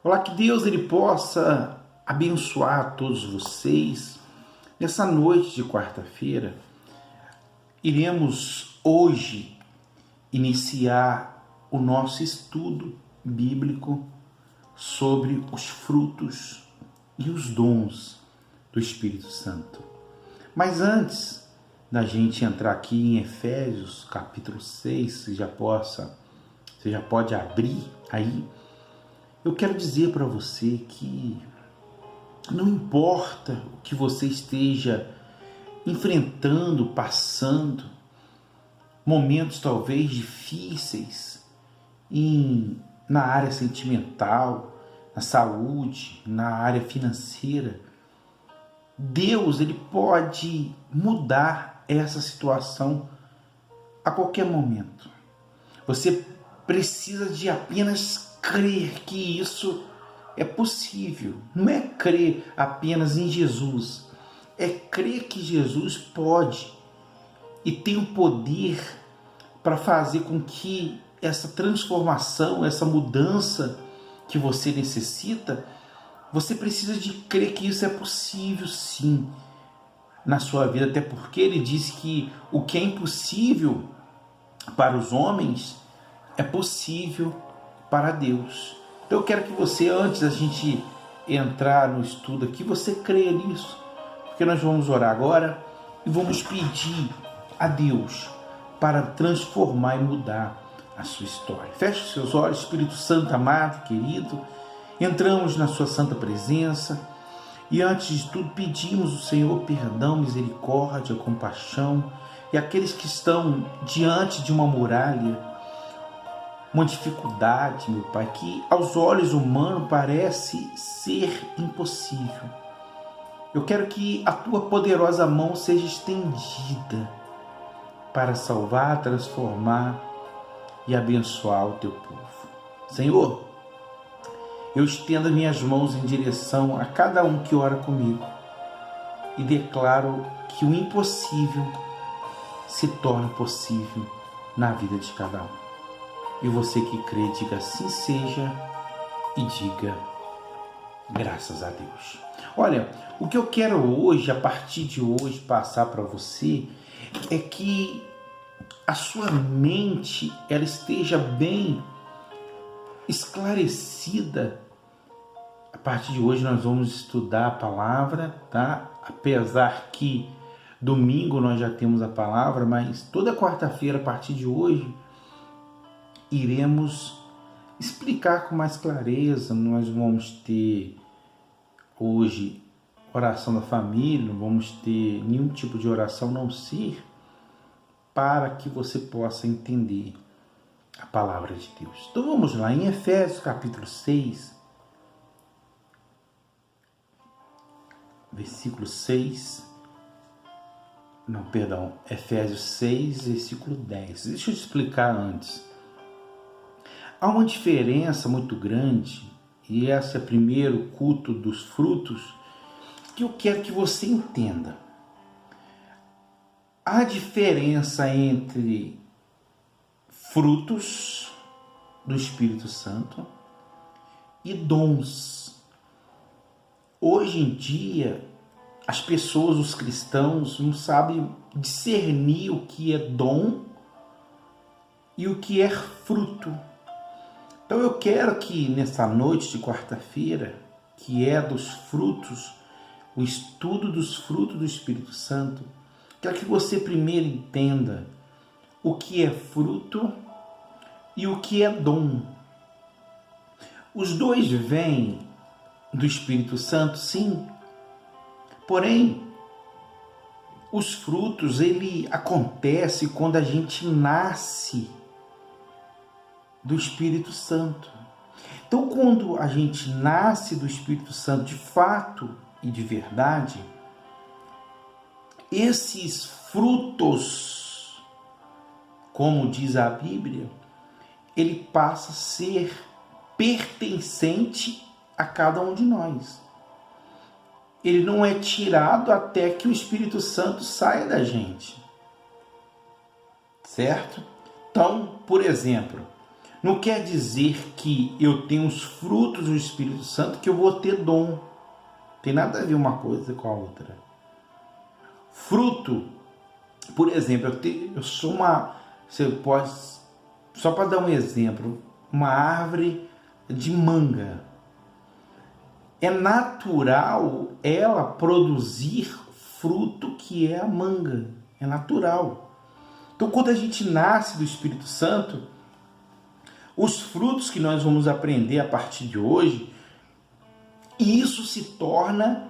Olá, que Deus ele possa abençoar todos vocês. Nessa noite de quarta-feira, iremos hoje iniciar o nosso estudo bíblico sobre os frutos e os dons do Espírito Santo. Mas antes da gente entrar aqui em Efésios capítulo 6, você já pode abrir aí. Eu quero dizer para você que não importa o que você esteja enfrentando, passando, momentos talvez difíceis na área sentimental, na saúde, na área financeira, Deus ele pode mudar essa situação a qualquer momento. Você precisa de apenas crer que isso é possível. Não é crer apenas em Jesus, é crer que Jesus pode e tem o poder para fazer com que essa transformação, essa mudança que você necessita, você precisa de crer que isso é possível sim na sua vida, até porque ele diz que o que é impossível para os homens é possível para Deus. Então eu quero que você, antes da gente entrar no estudo aqui, você creia nisso, porque nós vamos orar agora e vamos pedir a Deus para transformar e mudar a sua história. Feche os seus olhos, Espírito Santo amado, querido, entramos na sua santa presença e antes de tudo pedimos ao Senhor perdão, misericórdia, compaixão, e aqueles que estão diante de uma muralha, uma dificuldade, meu Pai, que aos olhos humanos parece ser impossível. Eu quero que a Tua poderosa mão seja estendida para salvar, transformar e abençoar o Teu povo. Senhor, eu estendo minhas mãos em direção a cada um que ora comigo e declaro que o impossível se torna possível na vida de cada um. E você que crê, diga assim seja e diga graças a Deus. Olha, o que eu quero hoje, a partir de hoje, passar para você é que a sua mente ela esteja bem esclarecida. A partir de hoje nós vamos estudar a palavra, tá? Apesar que domingo nós já temos a palavra, mas toda quarta-feira, a partir de hoje, iremos explicar com mais clareza. Nós vamos ter hoje oração da família, não vamos ter nenhum tipo de oração, não ser para que você possa entender a palavra de Deus. Então vamos lá, em Efésios capítulo 6, versículo 6, Efésios 6, versículo 10. Deixa eu te explicar antes. Há uma diferença muito grande, e esse é o primeiro culto dos frutos, que eu quero que você entenda. Há diferença entre frutos do Espírito Santo e dons. Hoje em dia, as pessoas, os cristãos, não sabem discernir o que é dom e o que é fruto. Então eu quero que nessa noite de quarta-feira, que é dos frutos, o estudo dos frutos do Espírito Santo, quero que você primeiro entenda o que é fruto e o que é dom. Os dois vêm do Espírito Santo, sim. Porém, os frutos, ele acontece quando a gente nasce do Espírito Santo. Então, quando a gente nasce do Espírito Santo de fato e de verdade, esses frutos, como diz a Bíblia, ele passa a ser pertencente a cada um de nós. Ele não é tirado até que o Espírito Santo saia da gente. Certo? Então, por exemplo, Não quer dizer que eu tenho os frutos do Espírito Santo que eu vou ter dom. Tem nada a ver uma coisa com a outra. Fruto, por exemplo, eu sou uma... Você pode... Só para dar um exemplo, uma árvore de manga. É natural ela produzir fruto que é a manga. É natural. Então, quando a gente nasce do Espírito Santo, os frutos que nós vamos aprender a partir de hoje, isso se torna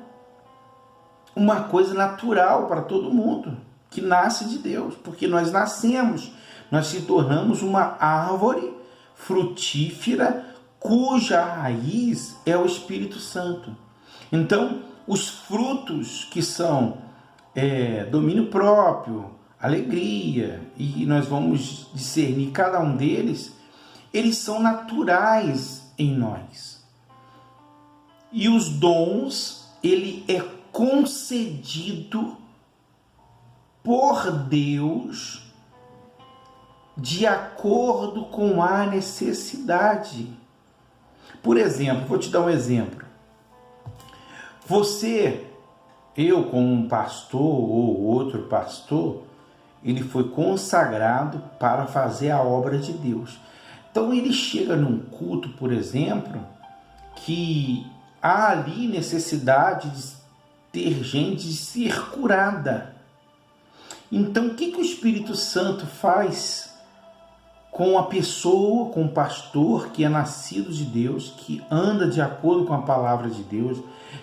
uma coisa natural para todo mundo que nasce de Deus, porque nós nascemos, nós se tornamos uma árvore frutífera cuja raiz é o Espírito Santo. Então, os frutos que são domínio próprio, alegria, e nós vamos discernir cada um deles, eles são naturais em nós. E os dons, ele é concedido por Deus de acordo com a necessidade. Por exemplo, vou te dar um exemplo. Eu como um pastor ou outro pastor, ele foi consagrado para fazer a obra de Deus. Então ele chega num culto, por exemplo, que há ali necessidade de ter gente de ser curada. Então o que o Espírito Santo faz com a pessoa, com o pastor que é nascido de Deus, que anda de acordo com a palavra de Deus,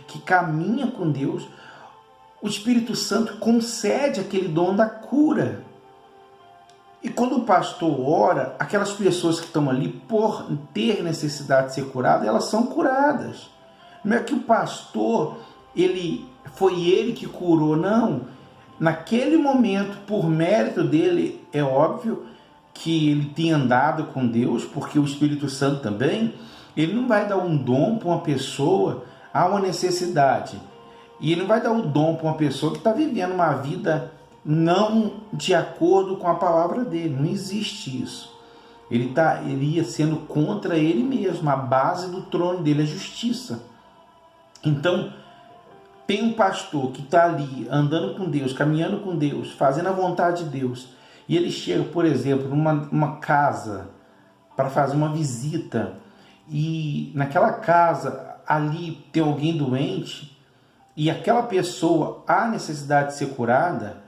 que caminha com Deus? O Espírito Santo concede aquele dom da cura. E quando o pastor ora, aquelas pessoas que estão ali por ter necessidade de ser curadas, elas são curadas. Não é que o pastor, foi ele que curou, não. Naquele momento, por mérito dele, é óbvio que ele tem andado com Deus, porque o Espírito Santo também, ele não vai dar um dom para uma pessoa, há uma necessidade. E ele não vai dar o dom para uma pessoa que está vivendo uma vida não de acordo com a palavra dele. Não existe isso. Ele ia sendo contra ele mesmo. A base do trono dele é justiça. Então, tem um pastor que está ali andando com Deus, caminhando com Deus, fazendo a vontade de Deus. E ele chega, por exemplo, numa casa para fazer uma visita. E naquela casa, ali tem alguém doente. E aquela pessoa há necessidade de ser curada,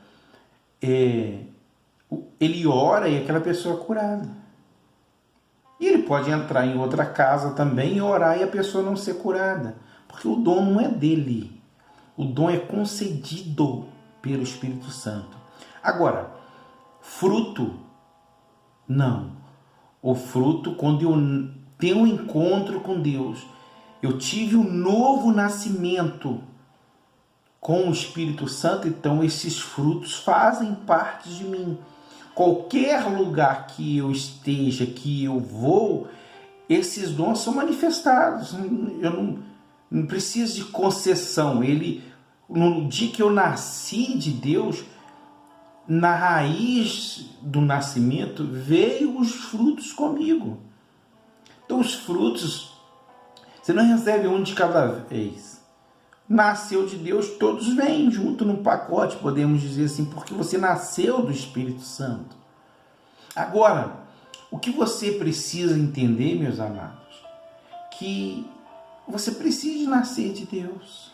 ele ora e aquela pessoa é curada. E ele pode entrar em outra casa também e orar e a pessoa não ser curada, porque o dom não é dele. O dom é concedido pelo Espírito Santo. Agora, fruto, não. O fruto, quando eu tenho um encontro com Deus, eu tive um novo nascimento com o Espírito Santo, então esses frutos fazem parte de mim. Qualquer lugar que eu esteja, que eu vou, esses dons são manifestados. Eu não preciso de concessão. No dia que eu nasci de Deus, na raiz do nascimento, veio os frutos comigo. Então os frutos, você não recebe um de cada vez. Nasceu de Deus, todos vêm junto num pacote, podemos dizer assim, porque você nasceu do Espírito Santo. Agora, o que você precisa entender, meus amados, que você precisa nascer de Deus.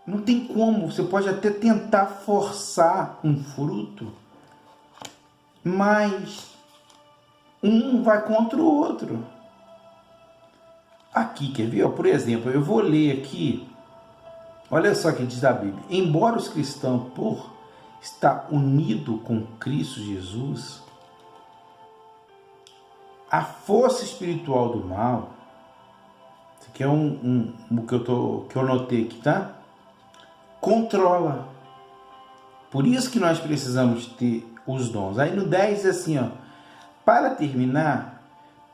Não tem como, você pode até tentar forçar um fruto, mas um vai contra o outro. Aqui, quer ver? Por exemplo, eu vou ler aqui, olha só o que diz a Bíblia. Embora os cristãos, por estar unidos com Cristo Jesus, a força espiritual do mal, isso aqui é que eu notei aqui, tá? Controla. Por isso que nós precisamos ter os dons. Aí no 10 diz assim, ó, para terminar,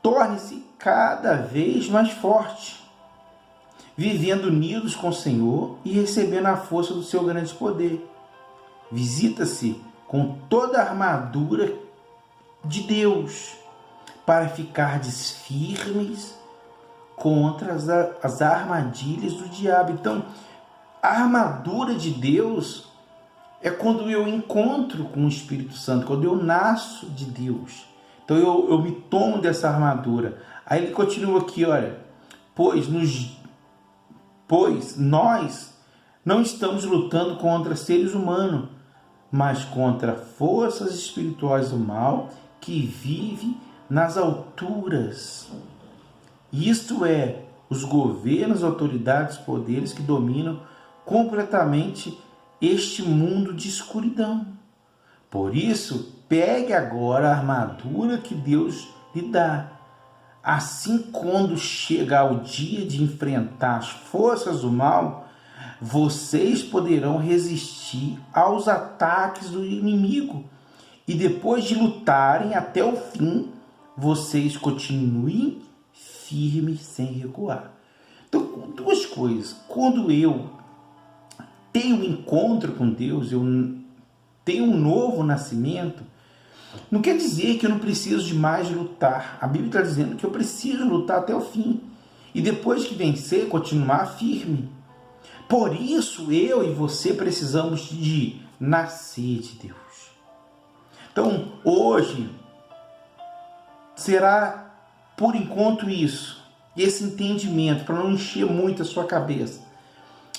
torne-se cada vez mais forte, vivendo unidos com o Senhor e recebendo a força do seu grande poder. Visita-se com toda a armadura de Deus. para ficardes firmes contra as armadilhas do diabo. Então, a armadura de Deus é quando eu encontro com o Espírito Santo, quando eu nasço de Deus. Então eu me tomo dessa armadura. Aí ele continua aqui, olha, pois nós não estamos lutando contra seres humanos, mas contra forças espirituais do mal que vivem nas alturas. Isto é, os governos, autoridades, poderes que dominam completamente este mundo de escuridão. Por isso, pegue agora a armadura que Deus lhe dá. Assim, quando chegar o dia de enfrentar as forças do mal, vocês poderão resistir aos ataques do inimigo. E depois de lutarem até o fim, vocês continuem firmes sem recuar. Então, duas coisas. Quando eu tenho um encontro com Deus, eu tenho um novo nascimento, não quer dizer que eu não preciso de mais lutar. A Bíblia está dizendo que eu preciso lutar até o fim. E depois que vencer, continuar firme. Por isso, eu e você precisamos de nascer de Deus. Então, hoje, será por enquanto isso. Esse entendimento, para não encher muito a sua cabeça.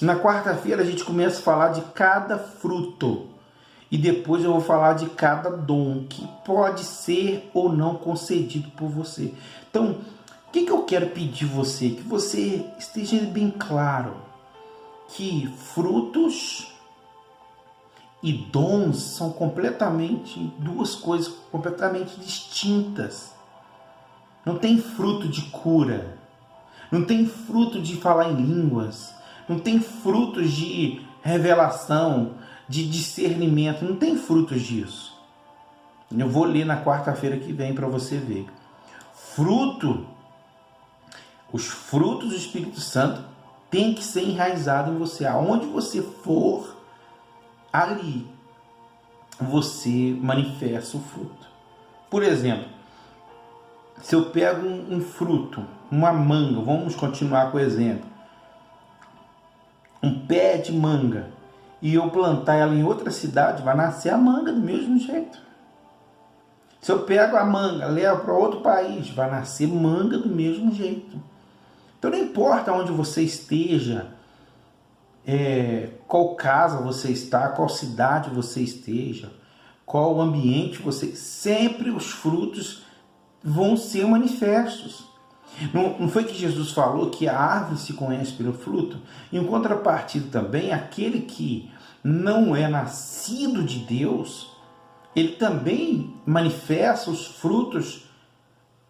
Na quarta-feira, a gente começa a falar de cada fruto. E depois eu vou falar de cada dom que pode ser ou não concedido por você. Então, o que eu quero pedir você? Que você esteja bem claro que frutos e dons são duas coisas completamente distintas. Não tem fruto de cura, não tem fruto de falar em línguas, não tem frutos de revelação, de discernimento, não tem frutos disso. Eu vou ler na quarta-feira que vem para você ver. Os frutos do Espírito Santo têm que ser enraizados em você. Aonde você for, ali você manifesta o fruto. Por exemplo, se eu pego um fruto, uma manga, vamos continuar com o exemplo, um pé de manga, e eu plantar ela em outra cidade, vai nascer a manga do mesmo jeito. Se eu pego a manga, levo para outro país, vai nascer manga do mesmo jeito. Então não importa onde você esteja, qual casa você está, qual cidade você esteja, qual ambiente você... Sempre os frutos vão ser manifestos. Não foi que Jesus falou que a árvore se conhece pelo fruto? Em contrapartida também, aquele que não é nascido de Deus, ele também manifesta os frutos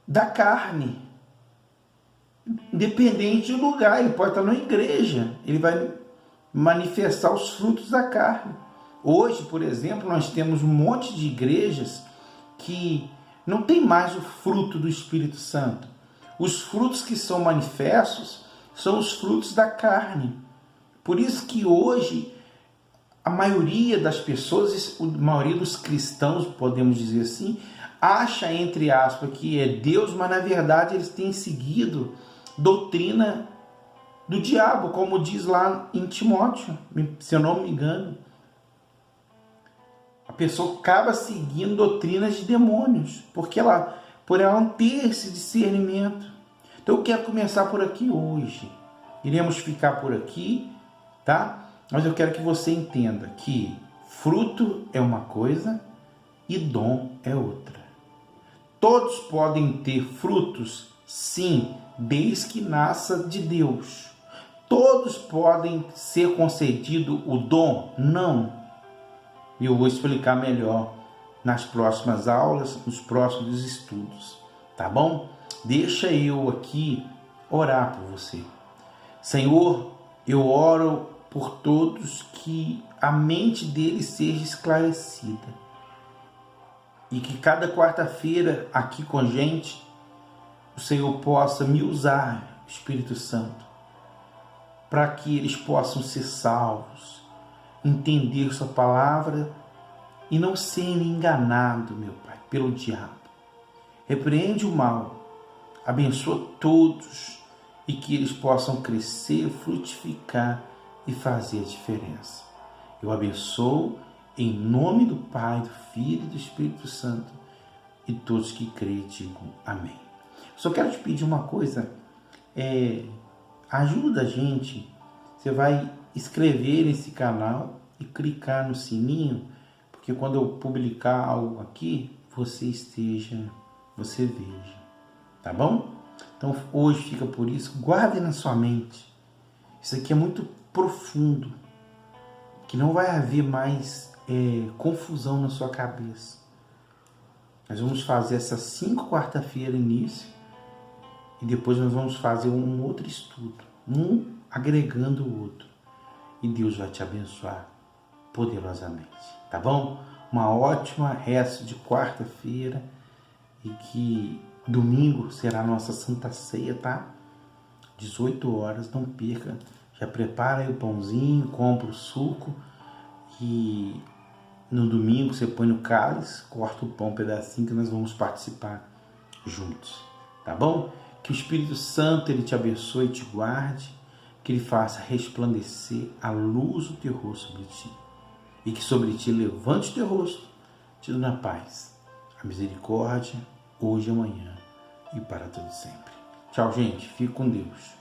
da carne. Independente do lugar, ele pode estar numa igreja, ele vai manifestar os frutos da carne. Hoje, por exemplo, nós temos um monte de igrejas que não tem mais o fruto do Espírito Santo. Os frutos que são manifestos são os frutos da carne. Por isso que hoje a maioria das pessoas, a maioria dos cristãos, podemos dizer assim, acha, entre aspas, que é Deus, mas na verdade eles têm seguido doutrina do diabo, como diz lá em Timóteo, se eu não me engano. A pessoa acaba seguindo doutrinas de demônios, por ela não ter esse discernimento. Então eu quero começar por aqui hoje. Iremos ficar por aqui, tá? Mas eu quero que você entenda que fruto é uma coisa e dom é outra. Todos podem ter frutos, sim, desde que nasça de Deus. Todos podem ser concedido o dom? Não. E eu vou explicar melhor nas próximas aulas, nos próximos estudos, tá bom? Deixa eu aqui orar por você. Senhor, eu oro por todos que a mente deles seja esclarecida. E que cada quarta-feira aqui com a gente, o Senhor possa me usar, Espírito Santo, para que eles possam ser salvos, entender sua palavra e não serem enganados, meu Pai, pelo diabo. repreende o mal, abençoa todos e que eles possam crescer, frutificar e fazer a diferença. Eu abençoo em nome do Pai, do Filho e do Espírito Santo, e todos que creem digam amém. Só quero te pedir uma coisa, ajuda a gente, você vai inscrever nesse canal e clicar no sininho, porque quando eu publicar algo aqui, você veja, tá bom? Então hoje fica por isso, guarde na sua mente, isso aqui é muito profundo, que não vai haver mais confusão na sua cabeça. Nós vamos fazer essas 5 quarta-feiras início e depois nós vamos fazer um outro estudo, um agregando o outro. E Deus vai te abençoar poderosamente, tá bom? Uma ótima resto de quarta-feira e que domingo será a nossa Santa Ceia, tá? 18 horas, não perca. Já prepara aí o pãozinho, compra o suco e no domingo você põe no cálice, corta o pão um pedacinho que nós vamos participar juntos, tá bom? Que o Espírito Santo ele te abençoe e te guarde, que ele faça resplandecer a luz do teu rosto sobre ti e que sobre ti levante o teu rosto, te dando a paz, a misericórdia, hoje e amanhã e para todo sempre. Tchau, gente. Fique com Deus.